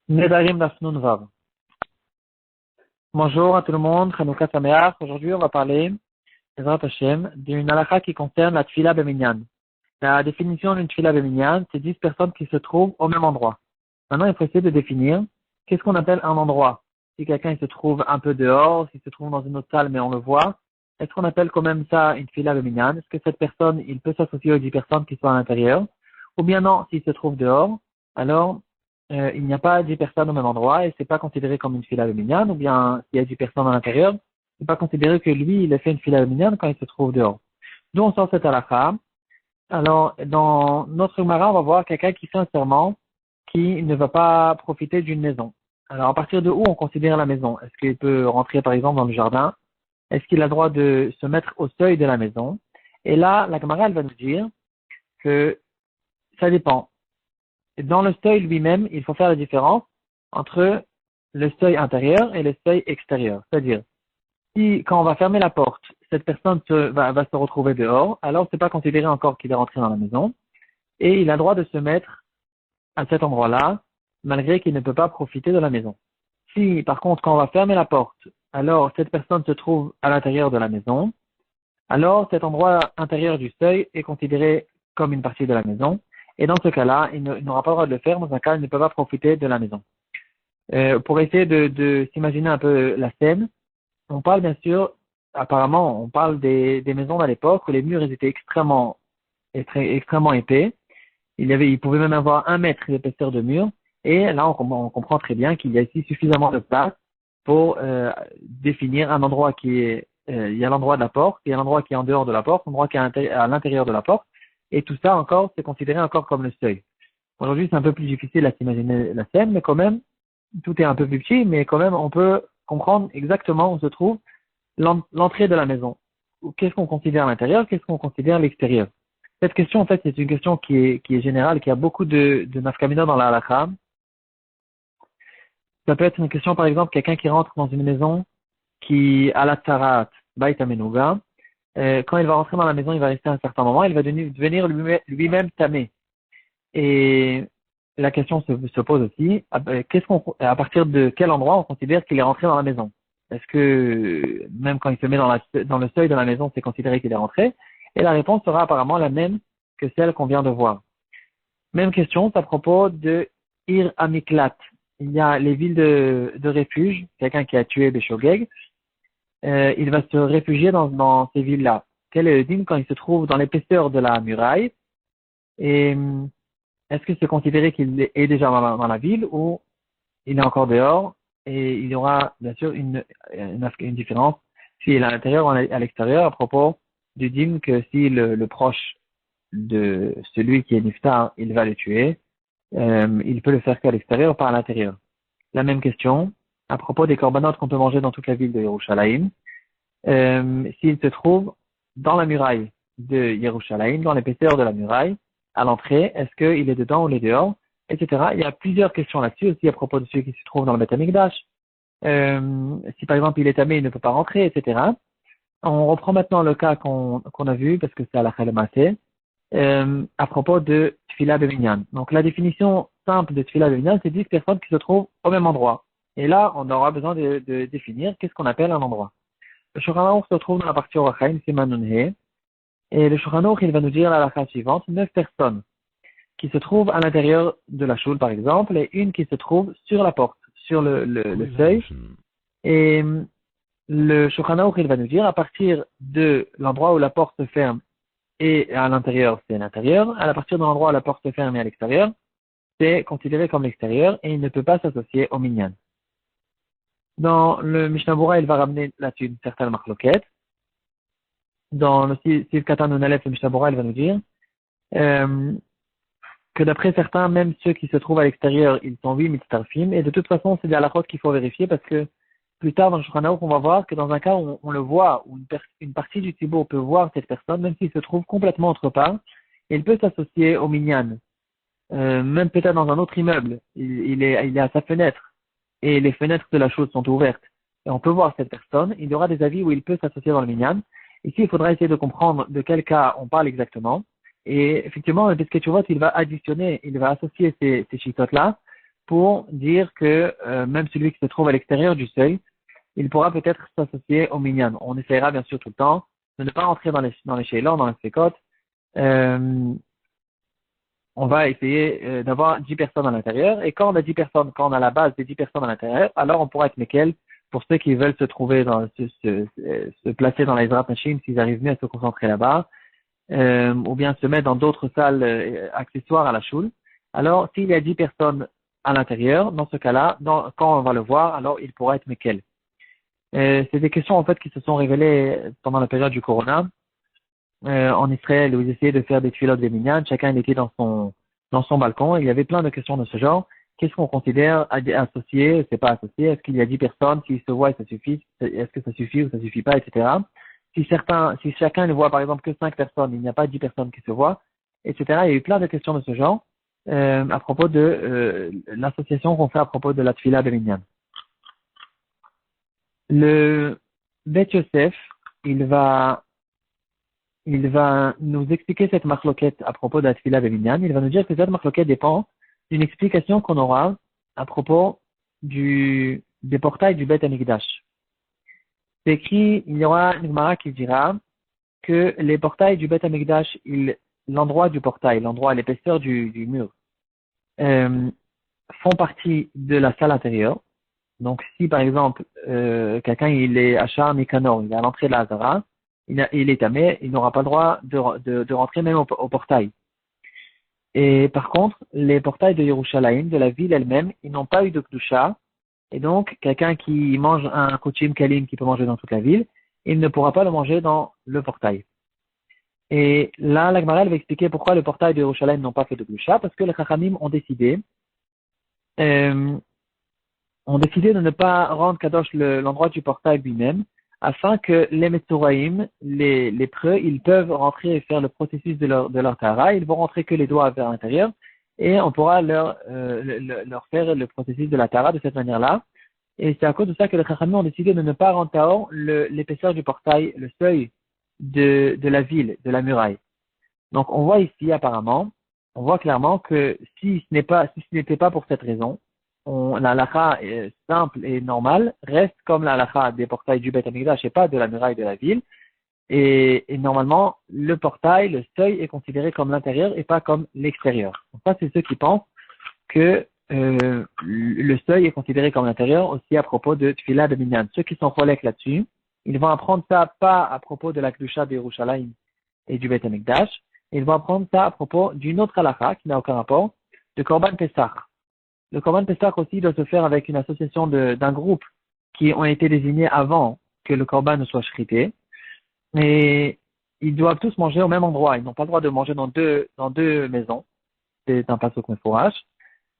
Nedarim Dafnun Vav. Bonjour à tout le monde, Chanukah Sameach. Aujourd'hui, on va parler, Ezrat Hashem, d'une halakha qui concerne la Tfila Beminyan. La définition d'une Tfila Beminyan, c'est 10 personnes qui se trouvent au même endroit. Maintenant, il faut essayer de définir qu'est-ce qu'on appelle un endroit. Si quelqu'un il se trouve un peu dehors, s'il se trouve dans une autre salle mais on le voit, est-ce qu'on appelle quand même ça une Tfila Beminyan? Est-ce que cette personne, il peut s'associer aux 10 personnes qui sont à l'intérieur? Ou bien non, s'il se trouve dehors, alors il n'y a pas 10 personnes au même endroit et c'est pas considéré comme une fila minyan, ou bien s'il y a 10 personnes à l'intérieur, c'est pas considéré que lui, il a fait une fila minyan quand il se trouve dehors. D'où on sort cette halakha. Alors, dans notre Gemara, on va voir quelqu'un qui fait un serment qui ne va pas profiter d'une maison. Alors, à partir de où on considère la maison? Est-ce qu'il peut rentrer, par exemple, dans le jardin? Est-ce qu'il a le droit de se mettre au seuil de la maison? Et là, la Gemara, elle va nous dire que ça dépend. Dans le seuil lui-même, il faut faire la différence entre le seuil intérieur et le seuil extérieur. C'est-à-dire, si quand on va fermer la porte, cette personne va se retrouver dehors, alors c'est pas considéré encore qu'il est rentré dans la maison, et il a le droit de se mettre à cet endroit-là, malgré qu'il ne peut pas profiter de la maison. Si, par contre, quand on va fermer la porte, alors cette personne se trouve à l'intérieur de la maison, alors cet endroit intérieur du seuil est considéré comme une partie de la maison, et dans ce cas-là, il n'aura pas le droit de le faire, dans un cas, il ne peut pas profiter de la maison. Pour essayer de s'imaginer un peu la scène, on parle bien sûr, apparemment, on parle des maisons à l'époque où les murs ils étaient extrêmement épais. Il pouvait même avoir 1 mètre d'épaisseur de mur, et là, on comprend très bien qu'il y a ici suffisamment de place pour définir un endroit il y a l'endroit de la porte, il y a l'endroit qui est en dehors de la porte, l'endroit qui est à l'intérieur de la porte, et tout ça encore, c'est considéré encore comme le seuil. Aujourd'hui, c'est un peu plus difficile à s'imaginer la scène, mais quand même, tout est un peu plus petit, mais quand même, on peut comprendre exactement où se trouve l'entrée de la maison. Qu'est-ce qu'on considère à l'intérieur, qu'est-ce qu'on considère à l'extérieur. Cette question, en fait, c'est une question qui est générale, qui a beaucoup de nafkamina dans la halakha. Ça peut être une question, par exemple, quelqu'un qui rentre dans une maison qui a la tarat, bait amenuga. Quand il va rentrer dans la maison, il va rester un certain moment, il va devenir lui-même tamé. Et la question se pose aussi, à partir de quel endroit on considère qu'il est rentré dans la maison? Est-ce que même quand il se met dans le seuil de la maison, c'est considéré qu'il est rentré? Et la réponse sera apparemment la même que celle qu'on vient de voir. Même question à propos de Ir Amiklat. Il y a les villes de refuge, quelqu'un qui a tué Beshogeg, il va se réfugier dans ces villes-là. Quel est le dîme quand il se trouve dans l'épaisseur de la muraille? Et est-ce que c'est considéré qu'il est déjà dans la ville ou il est encore dehors? Et il y aura bien sûr une différence s'il est à l'intérieur ou à l'extérieur à propos du dîme que si le proche de celui qui est niftar, il va le tuer, il peut le faire qu'à l'extérieur ou pas à l'intérieur. La même question à propos des corbanotes qu'on peut manger dans toute la ville de Yerushalayim. S'il se trouve dans la muraille de Yerushalayim, dans l'épaisseur de la muraille, à l'entrée, est-ce qu'il est dedans ou il est dehors, etc. Il y a plusieurs questions là-dessus aussi à propos de celui qui se trouve dans le Beth Amikdash. Si par exemple il est tamé, il ne peut pas rentrer, etc. On reprend maintenant le cas qu'on a vu, parce que c'est à la Khalematé, à propos de Tfila Beminyan. Donc la définition simple de Tfila Beminyan, c'est 10 personnes qui se trouvent au même endroit. Et là, on aura besoin de définir qu'est-ce qu'on appelle un endroit. Le Shulchan Aruch se trouve dans la partie Orachaim, Siman Nun He. Et le Shulchan Aruch, il va nous dire la halakha suivante, 9 personnes qui se trouvent à l'intérieur de la choule, par exemple, et une qui se trouve sur la porte, sur le seuil. Et le Shulchan Aruch, il va nous dire, à partir de l'endroit où la porte se ferme et à l'intérieur, c'est l'intérieur. À partir de l'endroit où la porte se ferme et à l'extérieur, c'est considéré comme l'extérieur et il ne peut pas s'associer au minyan. Dans le Mishnah Bura, il va ramener là-dessus une certaine marloquette. Dans le Siv Katan Nunalef, le Mishnah Bura, il va nous dire que d'après certains, même ceux qui se trouvent à l'extérieur, ils sont 8 mitzarfim. Et de toute façon, c'est des halakhot qu'il faut vérifier parce que plus tard dans le Shulchan Aruch, on va voir que dans un cas où on le voit, où une partie du tibour peut voir cette personne, même s'il se trouve complètement autre part, il peut s'associer au minyan. Même peut-être dans un autre immeuble, il est à sa fenêtre et les fenêtres de la chose sont ouvertes et on peut voir cette personne, il y aura des avis où il peut s'associer dans le minyan. Ici, il faudra essayer de comprendre de quel cas on parle exactement. Et effectivement, le Piskei Teshuvot, il va associer ces chitotes-là pour dire que même celui qui se trouve à l'extérieur du seuil, il pourra peut-être s'associer au minyan. On essaiera bien sûr tout le temps de ne pas rentrer dans les shélons, dans les sécotes. On va essayer d'avoir 10 personnes à l'intérieur. Et quand on a 10 personnes, quand on a la base des 10 personnes à l'intérieur, alors on pourra être lesquels pour ceux qui veulent se trouver se placer dans les Ezrat Nashim, s'ils arrivent mieux à se concentrer là-bas, ou bien se mettre dans d'autres salles accessoires à la choule. Alors, s'il y a 10 personnes à l'intérieur, dans ce cas-là, quand on va le voir, alors il pourra être lesquels. C'est des questions en fait qui se sont révélées pendant la période du Corona. En Israël où ils essayaient de faire des tuilotes des minyan, chacun il était dans son balcon, et il y avait plein de questions de ce genre. Qu'est-ce qu'on considère associé, c'est pas associé, est-ce qu'il y a 10 personnes, s'ils se voient, ça suffit, est-ce que ça suffit ou ça suffit pas, etc. Si chacun ne voit par exemple que 5 personnes, il n'y a pas 10 personnes qui se voient, etc. Il y a eu plein de questions de ce genre, à propos de l'association qu'on fait à propos de la tfila de minyan. Le Bet Yosef, il va nous expliquer cette marloquette à propos de la Tfila Beminyan. Il va nous dire que cette marloquette dépend d'une explication qu'on aura à propos des portails du Beth Amikdash. C'est écrit, il y aura une Gemara qui dira que les portails du Beth Amikdash, l'endroit du portail, l'épaisseur du mur, font partie de la salle intérieure. Donc si par exemple quelqu'un il est à Sha'ar Nikanor, il est à l'entrée de la Hazara, il est tamé, il n'aura pas le droit de rentrer même au portail. Et par contre, les portails de Yerushalayim, de la ville elle-même, ils n'ont pas eu de Kdusha. Et donc, quelqu'un qui mange un kochim kalim qui peut manger dans toute la ville, il ne pourra pas le manger dans le portail. Et là, la Gemara va expliquer pourquoi le portail de Yerushalayim n'ont pas fait de Kdusha, parce que les Chachamim ont décidé de ne pas rendre Kadosh l'endroit du portail lui-même, afin que les Metzoraïm, les preux, ils peuvent rentrer et faire le processus de leur Tara. Ils vont rentrer que les doigts vers l'intérieur et on pourra leur faire le processus de la Tara de cette manière-là. Et c'est à cause de ça que les Chachamim ont décidé de ne pas rendre Tahor l'épaisseur du portail, le seuil de la ville, de la muraille. Donc on voit ici apparemment, on voit clairement que si ce n'était pas pour cette raison, la halakha simple et normale reste comme la halakha des portails du Beth Amikdash et pas de la muraille de la ville. Et normalement, le portail, le seuil est considéré comme l'intérieur et pas comme l'extérieur. Donc ça, c'est ceux qui pensent que le seuil est considéré comme l'intérieur aussi à propos de Tfila de Minyan. Ceux qui sont relèques là-dessus, ils vont apprendre ça pas à propos de la Kedusha de Yerushalayim et du Beth Amikdash, ils vont apprendre ça à propos d'une autre halakha qui n'a aucun rapport, de Korban Pesach. Le Korban Pesach aussi doit se faire avec une association d'un groupe qui ont été désignés avant que le Korban ne soit shrité. Et ils doivent tous manger au même endroit. Ils n'ont pas le droit de manger dans deux maisons. C'est un pasuk mefourash.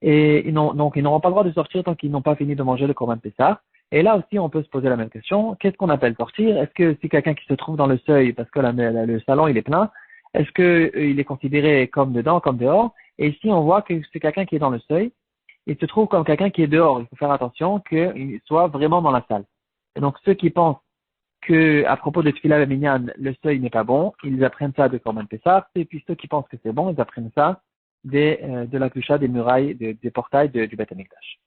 Et donc ils n'auront pas le droit de sortir tant qu'ils n'ont pas fini de manger le Korban Pesach. Et là aussi, on peut se poser la même question. Qu'est-ce qu'on appelle sortir? Est-ce que si quelqu'un qui se trouve dans le seuil, parce que le salon il est plein, est-ce qu'il est considéré comme dedans, comme dehors? Et ici, on voit que c'est quelqu'un qui est dans le seuil. Il se trouve comme quelqu'un qui est dehors. Il faut faire attention qu'il soit vraiment dans la salle. Et donc, ceux qui pensent que, à propos de Tfila Minyan, le seuil n'est pas bon, ils apprennent ça de Korban Pessah. Et puis, ceux qui pensent que c'est bon, ils apprennent ça de la Kedusha des murailles, des portails du Beth Amikdash.